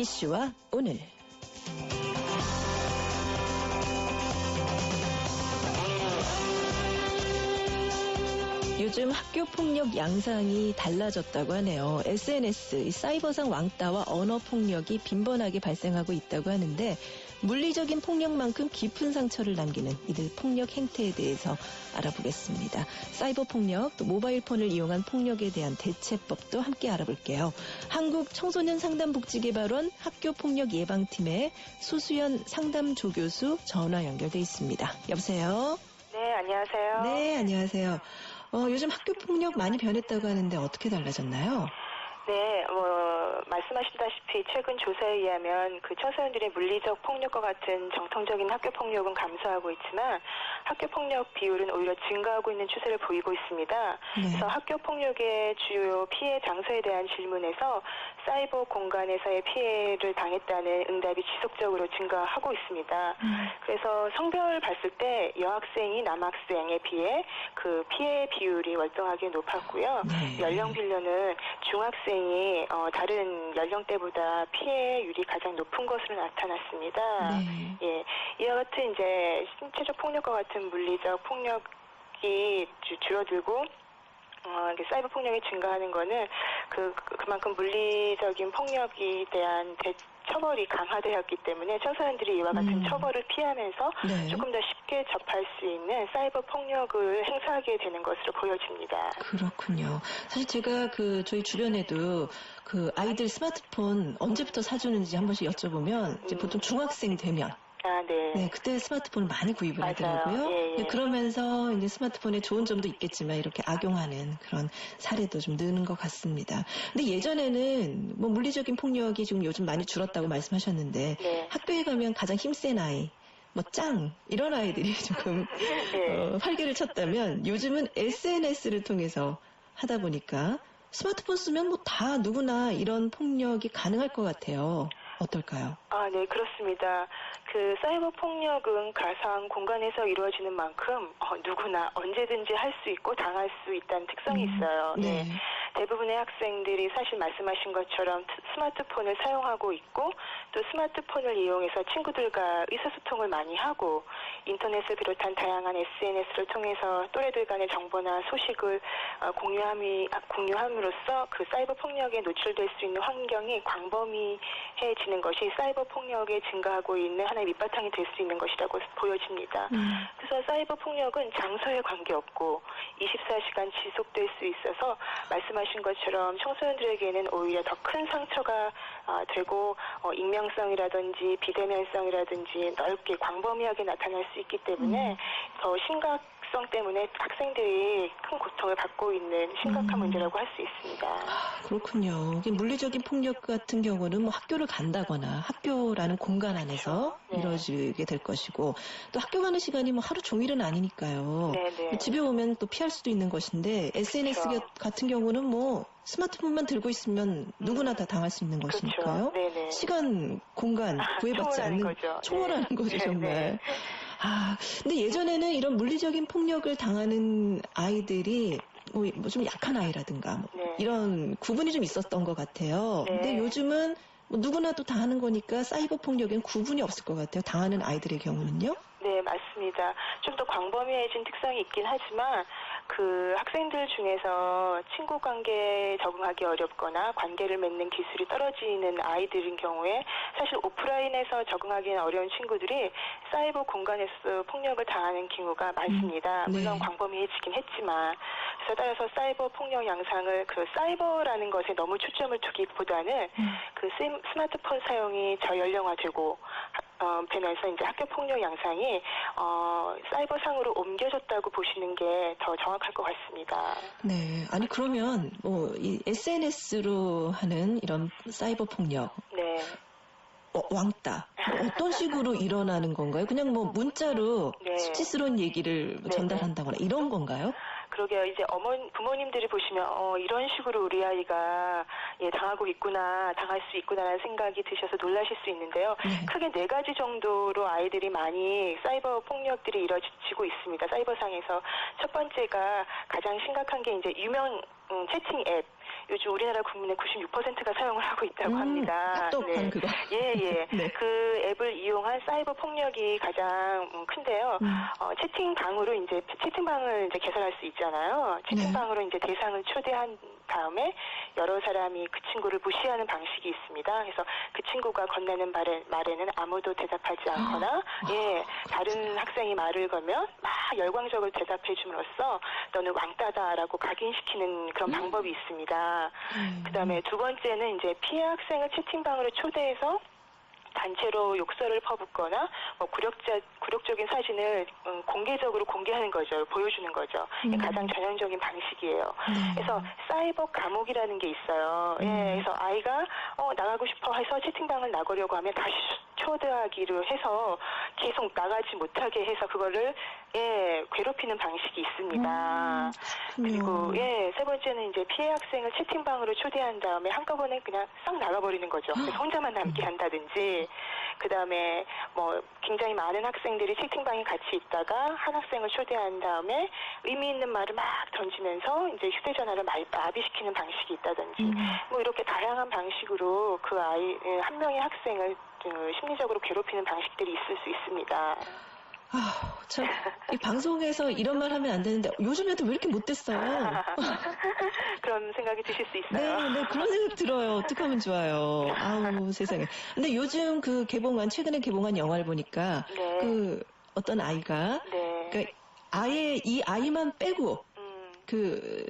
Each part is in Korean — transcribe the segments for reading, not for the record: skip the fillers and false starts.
이슈와 오늘. 요즘 학교 폭력 양상이 달라졌다고 하네요. SNS, 사이버상 왕따와 언어 폭력이 빈번하게 발생하고 있다고 하는데 물리적인 폭력만큼 깊은 상처를 남기는 이들 폭력 행태에 대해서 알아보겠습니다. 사이버 폭력, 또 모바일 폰을 이용한 폭력에 대한 대체법도 함께 알아볼게요. 한국 청소년 상담복지개발원 학교 폭력 예방팀의 소수연 상담조교수 전화 연결돼 있습니다. 여보세요? 네, 안녕하세요. 네, 안녕하세요. 요즘 학교 폭력 많이 변했다고 하는데 어떻게 달라졌나요? 네, 말씀하셨다시피 최근 조사에 의하면 그 청소년들의 물리적 폭력과 같은 정통적인 학교 폭력은 감소하고 있지만 학교 폭력 비율은 오히려 증가하고 있는 추세를 보이고 있습니다. 네. 그래서 학교 폭력의 주요 피해 장소에 대한 질문에서 사이버 공간에서의 피해를 당했다는 응답이 지속적으로 증가하고 있습니다. 그래서 성별 봤을 때 여학생이 남학생에 비해 그 피해 비율이 월등하게 높았고요. 네. 연령별로는 중학생이 다른 연령대보다 피해율이 가장 높은 것으로 나타났습니다. 네. 예, 이와 같은 이제 신체적 폭력과 같은 물리적 폭력이 줄어들고 사이버 폭력이 증가하는 거는 그만큼 물리적인 폭력에 대한 처벌이 강화되었기 때문에 청소년들이 이와 같은 처벌을 피하면서 네. 조금 더 쉽게 접할 수 있는 사이버 폭력을 행사하게 되는 것으로 보여집니다. 그렇군요. 사실 제가 저희 주변에도 아이들 스마트폰 언제부터 사주는지 한 번씩 여쭤보면 이제 보통 중학생 되면 네. 네, 그때 스마트폰을 많이 구입을 맞아요. 하더라고요. 예, 예. 그러면서 이제 스마트폰에 좋은 점도 있겠지만 이렇게 악용하는 그런 사례도 좀 느는 것 같습니다. 근데 예전에는 뭐 물리적인 폭력이 지금 요즘 많이 줄었다고 말씀하셨는데 네. 학교에 가면 가장 힘센 아이, 이런 아이들이 조금 네. 활개를 쳤다면 요즘은 SNS를 통해서 하다 보니까 스마트폰 쓰면 다 누구나 이런 폭력이 가능할 것 같아요. 어떨까요? 네, 그렇습니다. 사이버 폭력은 가상 공간에서 이루어지는 만큼 누구나 언제든지 할 수 있고 당할 수 있다는 특성이 있어요. 네. 대부분의 학생들이 사실 말씀하신 것처럼 스마트폰을 사용하고 있고 또 스마트폰을 이용해서 친구들과 의사소통을 많이 하고 인터넷을 비롯한 다양한 SNS를 통해서 또래들 간의 정보나 소식을 공유함으로써 그 사이버 폭력에 노출될 수 있는 환경이 광범위해지는 것이 사이버 폭력에 증가하고 있는 하나의 밑바탕이 될 수 있는 것이라고 보여집니다. 그래서 사이버 폭력은 장소에 관계없고 24시간 지속될 수 있어서 말씀하신 것처럼 청소년들에게는 오히려 더 큰 상처가 되고 익명성이라든지 비대면성이라든지 넓게 광범위하게 나타날 수 있기 때문에 더 심각성 때문에 학생들이 큰 고통을 받고 있는 심각한 문제라고 할 수 있습니다. 그렇군요. 이게 물리적인 폭력 같은 경우는 학교를 간다거나 학교라는 공간 안에서 네. 이루어지게 될 것이고 또 학교 가는 시간이 하루 종일은 아니니까요. 네네. 집에 오면 또 피할 수도 있는 것인데 SNS 그렇죠. 같은 경우는 스마트폰만 들고 있으면 누구나 다 당할 수 있는 것이니까요. 그렇죠. 네네. 시간, 공간 구애받지 않는 거죠. 초월하는 네. 거죠, 정말. 네. 근데 예전에는 이런 물리적인 폭력을 당하는 아이들이 좀 약한 아이라든가 네. 이런 구분이 좀 있었던 것 같아요. 네. 근데 요즘은 누구나 또 당하는 거니까 사이버 폭력엔 구분이 없을 것 같아요. 당하는 아이들의 경우는요. 네, 맞습니다. 좀 더 광범위해진 특성이 있긴 하지만 학생들 중에서 친구 관계에 적응하기 어렵거나 관계를 맺는 기술이 떨어지는 아이들인 경우에 사실 오프라인에서 적응하기는 어려운 친구들이 사이버 공간에서 폭력을 당하는 경우가 많습니다. 네. 물론 광범위해지긴 했지만 그래서 따라서 사이버 폭력 양상을 사이버라는 것에 너무 초점을 두기보다는 스마트폰 사용이 저연령화되고 되면서 이제 학교 폭력 양상이 사이버상으로 옮겨졌다고 보시는 게 더 정확할 것 같습니다. 네, 아니 그러면 이 SNS로 하는 이런 사이버 폭력, 네. 왕따 어떤 식으로 일어나는 건가요? 그냥 문자로 네. 수치스러운 얘기를 전달한다거나 이런 건가요? 그러게요. 이제 부모님들이 보시면 이런 식으로 우리 아이가 당하고 있구나, 당할 수 있구나라는 생각이 드셔서 놀라실 수 있는데요. 네. 크게 4가지 정도로 아이들이 많이 사이버 폭력들이 이루어지고 있습니다. 사이버상에서 첫 번째가 가장 심각한 게 이제 유명 채팅 앱. 요즘 우리나라 국민의 96%가 사용을 하고 있다고 합니다. 똑똑한 그거. 예. 네. 그 앱을 이용한 사이버 폭력이 가장 큰데요. 채팅방으로 이제 채팅방을 이제 개설할 수 있잖아요. 채팅방으로 이제 대상을 초대한 다음에 여러 사람이 그 친구를 무시하는 방식이 있습니다. 그래서 그 친구가 건네는 말에는 아무도 대답하지 않거나, 다른 학생이 말을 걸면 막 열광적으로 대답해 줌으로써 너는 왕따다라고 각인시키는 그런 방법이 있습니다. 그다음에 두 번째는 이제 피해 학생을 채팅방으로 초대해서 단체로 욕설을 퍼붓거나 뭐 굴욕적인 사진을 공개적으로 공개하는 거죠. 보여주는 거죠. 이게 가장 전형적인 방식이에요. 그래서 사이버 감옥이라는 게 있어요. 그래서 아이가 나가고 싶어 해서 채팅방을 나가려고 하면 다시 초대하기로 해서 계속 나가지 못하게 해서 그거를 괴롭히는 방식이 있습니다. 그리고 세 번째는 이제 피해 학생을 채팅방으로 초대한 다음에 한꺼번에 그냥 싹 나가버리는 거죠. 그래서 혼자만 남게 한다든지, 그 다음에 뭐 굉장히 많은 학생들이 채팅방에 같이 있다가 한 학생을 초대한 다음에 의미 있는 말을 막 던지면서 이제 휴대전화를 마비시키는 방식이 있다든지, 뭐 이렇게 다양한 방식으로 그 한 명의 학생을 심리적으로 괴롭히는 방식들이 있을 수 있습니다. 참, 이 방송에서 이런 말 하면 안 되는데 요즘 애들 왜 이렇게 못됐어요? 그런 생각이 드실 수 있어요. 네, 그런 생각 들어요. 어떡하면 좋아요. 아우, 세상에. 근데 요즘 최근에 개봉한 영화를 보니까 그 어떤 아이가 그러니까 아예 이 아이만 빼고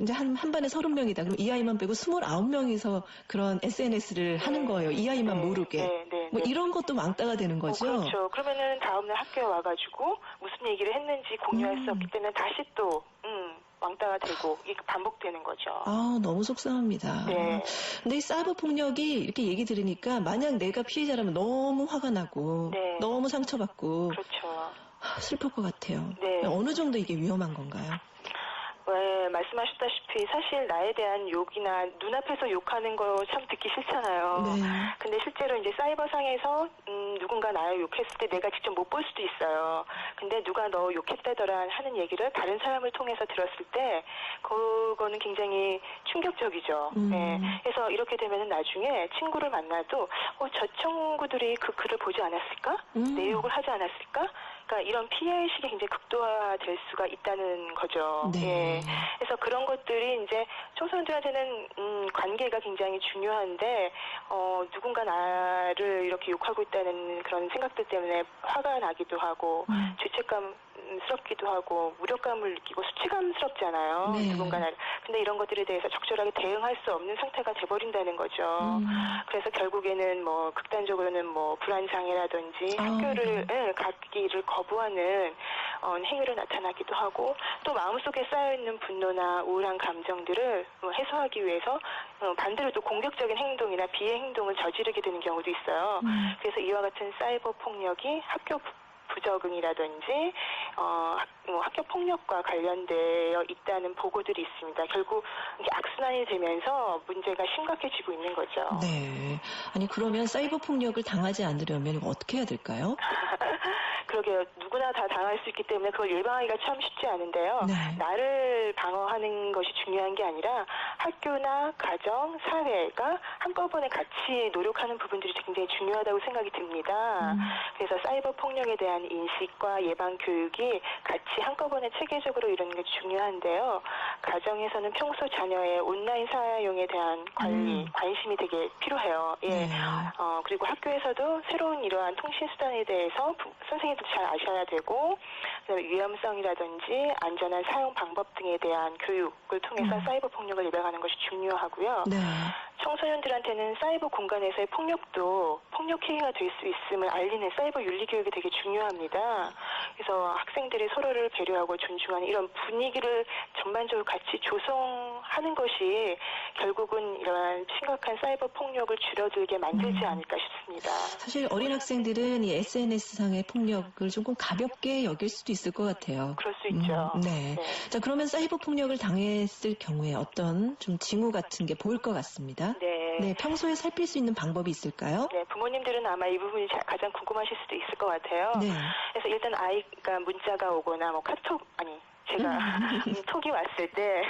이제 한 반에 30명이다. 그럼 이 아이만 빼고 29명이서 그런 SNS를 하는 거예요. 이 아이만 모르게. 뭐 이런 것도 왕따가 되는 거죠? 그렇죠. 그러면은 다음날 학교에 와가지고 무슨 얘기를 했는지 공유할 수 없기 때문에 다시 또, 왕따가 되고, 이게 반복되는 거죠. 너무 속상합니다. 네. 근데 이 사이버 폭력이 이렇게 얘기 들으니까 만약 내가 피해자라면 너무 화가 나고, 너무 상처받고, 그렇죠. 슬플 것 같아요. 네. 어느 정도 이게 위험한 건가요? 말씀하셨다시피 사실 나에 대한 욕이나 눈앞에서 욕하는 거 참 듣기 싫잖아요. 근데 실제로 이제 사이버상에서 누군가 나를 욕했을 때 내가 직접 못 볼 수도 있어요. 근데 누가 너 욕했다더라 하는 얘기를 다른 사람을 통해서 들었을 때 그거는 굉장히 충격적이죠. 그래서 이렇게 되면 나중에 친구를 만나도 저 친구들이 그 글을 보지 않았을까? 내 욕을 하지 않았을까? 그러니까 이런 피해의식이 굉장히 극도화될 수가 있다는 거죠. 그래서 그런 것들이 이제 청소년들한테는 관계가 굉장히 중요한데 누군가 나를 이렇게 욕하고 있다는 그런 생각들 때문에 화가 나기도 하고 죄책감스럽기도 하고 무력감을 느끼고 수치감스럽잖아요. 누군가 나를. 근데 이런 것들에 대해서 적절하게 대응할 수 없는 상태가 돼버린다는 거죠. 그래서 결국에는 뭐 극단적으로는 뭐 불안장애라든지 학교를 가기를 거부하는 행위로 나타나기도 하고, 또 마음속에 쌓여있는 분노나 우울한 감정들을 해소하기 위해서 반대로 또 공격적인 행동이나 비해 행동을 저지르게 되는 경우도 있어요. 그래서 이와 같은 사이버 폭력이 학교 부적응이라든지 학교 폭력과 관련되어 있다는 보고들이 있습니다. 결국 이게 악순환이 되면서 문제가 심각해지고 있는 거죠. 네. 아니 그러면 사이버 폭력을 당하지 않으려면 어떻게 해야 될까요? 그러게요. 누구나 다 당할 수 있기 때문에 그걸 예방하기가 참 쉽지 않은데요. 나를 방어하는 것이 중요한 게 아니라 학교나 가정, 사회가 한꺼번에 같이 노력하는 부분들이 굉장히 중요하다고 생각이 듭니다. 그래서 사이버 폭력에 대한 인식과 예방 교육이 같이 한꺼번에 체계적으로 이루는 게 중요한데요. 가정에서는 평소 자녀의 온라인 사용에 대한 관리, 관심이 되게 필요해요. 그리고 학교에서도 새로운 이러한 통신 수단에 대해서 선생님도 잘 아셔야 되고, 그다음에 위험성이라든지 안전한 사용 방법 등에 대한 교육을 통해서 사이버 폭력을 예방하는 것이 중요하고요. 청소년들한테는 사이버 공간에서의 폭력도 폭력 행위가 될 수 있음을 알리는 사이버 윤리 교육이 되게 중요합니다. 그래서 학생들이 서로를 배려하고 존중하는 이런 분위기를 전반적으로 같이 조성하는 것이 결국은 이러한 심각한 사이버 폭력을 줄어들게 만들지 않을까 싶습니다. 사실 어린 학생들은 이 SNS상의 폭력을 조금 가볍게 여길 수도 있을 것 같아요. 그럴 수 있죠. 자, 그러면 사이버 폭력을 당했을 경우에 어떤 좀 징후 같은 게 보일 것 같습니다. 평소에 살필 수 있는 방법이 있을까요? 부모님들은 아마 이 부분이 가장 궁금하실 수도 있을 것 같아요. 그래서 일단 아이가 문자가 오거나 뭐 카톡, 제가 톡이 왔을 때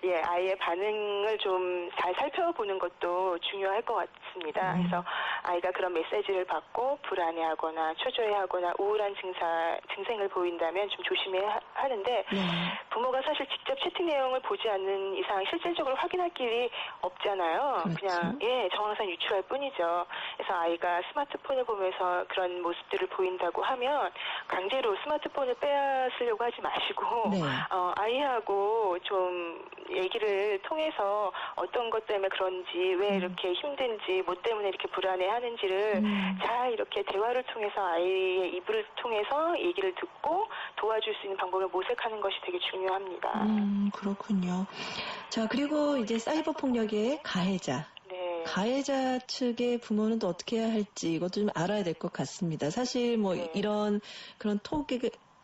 예, 아이의 반응을 좀 잘 살펴보는 것도 중요할 것 같습니다. 그래서 아이가 그런 메시지를 받고 불안해하거나 초조해하거나 우울한 증상을 보인다면 좀 조심해야 하는데 부모가 사실 직접 채팅 내용을 보지 않는 이상 실질적으로 확인할 길이 없잖아요. 그렇죠. 그냥 예, 정황상 유추할 뿐이죠. 그래서 아이가 스마트폰을 보면서 그런 모습들을 보인다고 하면 강제로 스마트폰을 빼앗으려고 하지 마시고 네. 아이하고 좀 얘기를 통해서 어떤 것 때문에 그런지 왜 이렇게 힘든지 뭐 때문에 이렇게 불안해하는지를 잘 이렇게 대화를 통해서 아이의 입을 통해서 얘기를 듣고 도와줄 수 있는 방법을 모색하는 것이 되게 중요합니다. 그렇군요. 자, 그리고 이제 사이버 폭력의 가해자. 네. 가해자 측의 부모는 또 어떻게 해야 할지 이것도 좀 알아야 될 것 같습니다. 사실 뭐 이런 그런 톡에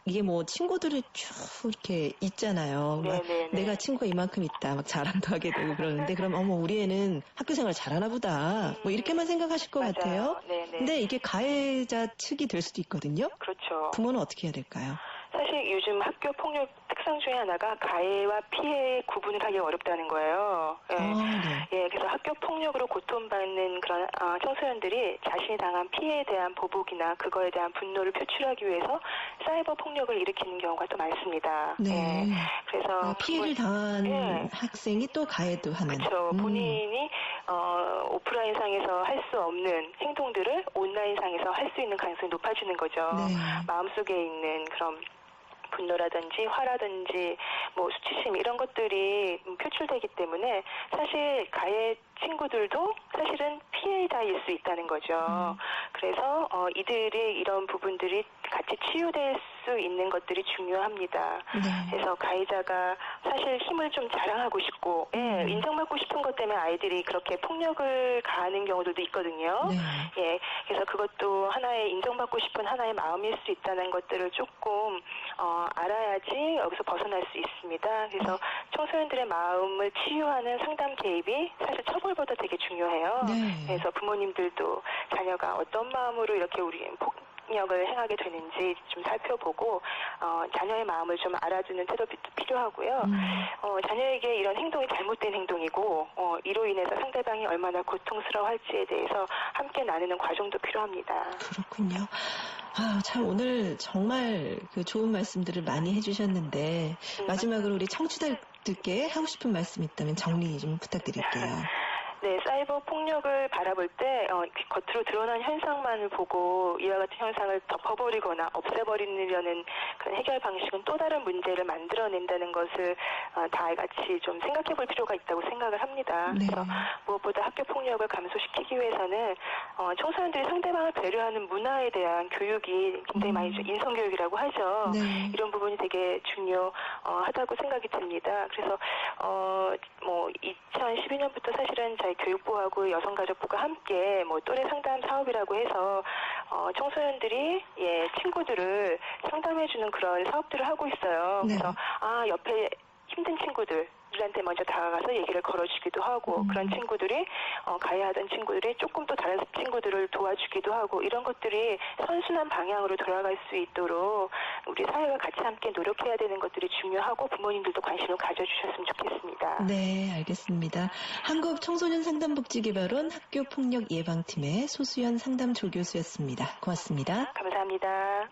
이게 뭐 친구들이 쭉 이렇게 있잖아요. 막 내가 친구가 이만큼 있다. 막 자랑도 하게 되고 그러는데 그럼 어머 우리 애는 학교 생활 잘하나 보다. 뭐 이렇게만 생각하실 것 맞아요. 같아요. 네네. 근데 이게 가해자 측이 될 수도 있거든요. 그렇죠. 부모는 어떻게 해야 될까요? 사실 요즘 학교 폭력 특성 중에 하나가 가해와 피해의 구분을 하기 어렵다는 거예요. 예. 네. 예, 그래서 학교 폭력으로 고통받는 그런 청소년들이 자신이 당한 피해에 대한 보복이나 그거에 대한 분노를 표출하기 위해서 사이버 폭력을 일으키는 경우가 또 많습니다. 네. 예. 그래서 피해를 당한 학생이 또 가해도 하는. 그렇죠. 본인이 오프라인상에서 할 수 없는 행동들을 온라인상에서 할 수 있는 가능성이 높아지는 거죠. 네. 마음속에 있는 그런 분노라든지 화라든지 뭐 수치심 이런 것들이 표출되기 때문에 사실 가해 친구들도 사실은 피해자일 수 있다는 거죠. 그래서 이들의 이런 부분들이 같이 치유될 수 있는 것들이 중요합니다. 그래서 가해자가 사실 힘을 좀 자랑하고 싶고 인정받고 싶은 것 때문에 아이들이 그렇게 폭력을 가하는 경우들도 있거든요. 예, 그래서 그것도 하나의 인정받고 싶은 하나의 마음일 수 있다는 것들을 조금 알아야지 여기서 벗어날 수 있습니다. 그래서 청소년들의 마음을 치유하는 상담 개입이 사실 처벌보다 되게 중요해요. 그래서 부모님들도 자녀가 어떤 마음으로 이렇게 우리 폭력을 행하게 되는지 좀 살펴보고 자녀의 마음을 좀 알아주는 태도도 필요하고요. 자녀에게 이런 행동이 잘못된 행동이고 이로 인해서 상대방이 얼마나 고통스러워할지에 대해서 함께 나누는 과정도 필요합니다. 그렇군요. 참 오늘 정말 그 좋은 말씀들을 많이 해주셨는데 마지막으로 우리 청취자들께 하고 싶은 말씀 있다면 정리 좀 부탁드릴게요. 네, 사이버 폭력을 바라볼 때 겉으로 드러난 현상만을 보고 이와 같은 현상을 덮어버리거나 없애버리려는 그런 해결 방식은 또 다른 문제를 만들어낸다는 것을 다 같이 좀 생각해볼 필요가 있다고 생각을 합니다. 그래서 무엇보다 학교 폭력을 감소시키기 위해서는 청소년들이 상대방을 배려하는 문화에 대한 교육이 굉장히 많이 인성교육이라고 하죠. 이런 부분이 되게 중요하다고 생각이 듭니다. 그래서 뭐 2012년부터 사실은 저희 교육부하고 여성가족부가 함께 뭐 또래 상담 사업이라고 해서 청소년들이 친구들을 상담해주는 그런 사업들을 하고 있어요. 그래서 옆에 힘든 친구들한테 먼저 다가가서 얘기를 걸어주기도 하고 그런 친구들이 가해하던 친구들이 조금 또 다른 친구들을 도와주기도 하고 이런 것들이 선순환 방향으로 돌아갈 수 있도록 우리 사회가 같이 함께 노력해야 되는 것들이 중요하고 부모님들도 관심을 가져주셨으면 좋겠습니다. 네, 알겠습니다. 한국청소년상담복지개발원 학교폭력예방팀의 소수연 상담조교수였습니다. 고맙습니다. 감사합니다.